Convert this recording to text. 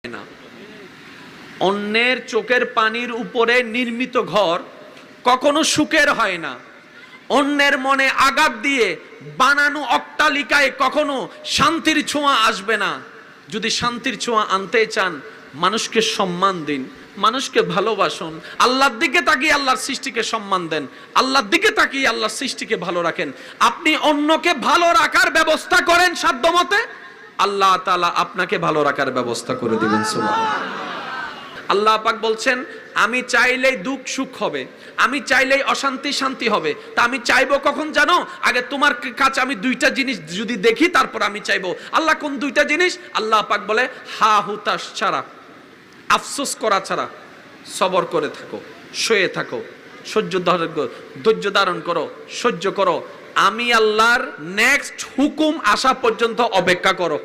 না। অন্যের চোখের পানির উপরে নির্মিত ঘর কখনো সুখের হয় না। অন্যের মনে আঘাত দিয়ে বানানো অট্টালিকায় কখনো শান্তির ছোঁয়া আসবে না। যদি শান্তির ছোঁয়া আনতে চান, মানুষকে সম্মান দিন, মানুষকে ভালোবাসুন, আল্লাহর দিকে তাকিয়ে আল্লাহর সৃষ্টিকে সম্মান দেন, আল্লাহর দিকে তাকিয়ে আল্লাহর সৃষ্টিকে ভালো রাখেন। আপনি অন্যকে ভালো রাখার ব্যবস্থা করেন সাধ্যমতে, আল্লাহ তাআলা আপনাকে ভালো রাখার ব্যবস্থা করে দিবেন। সুবহানাল্লাহ। আল্লাহ পাক বলছেন, আমি চাইলেই দুঃখ সুখ হবে, আমি চাইলেই অশান্তি শান্তি হবে। তা আমি চাইবো কখন জানো? আগে তোমার কাছে আমি দুইটা জিনিস যদি দেখি, তারপর আমি চাইবো। আল্লাহ কোন দুইটা জিনিস? আল্লাহ পাক বলে, হা হুতাশ ছাড়া, আফসোস করা ছাড়া সবর করে থাকো, শুয়ে থাকো, ধৈর্য ধারণ করো, সহ্য করো, আমি আল্লাহর নেক্সট হুকুম আসা পর্যন্ত অপেক্ষা করো।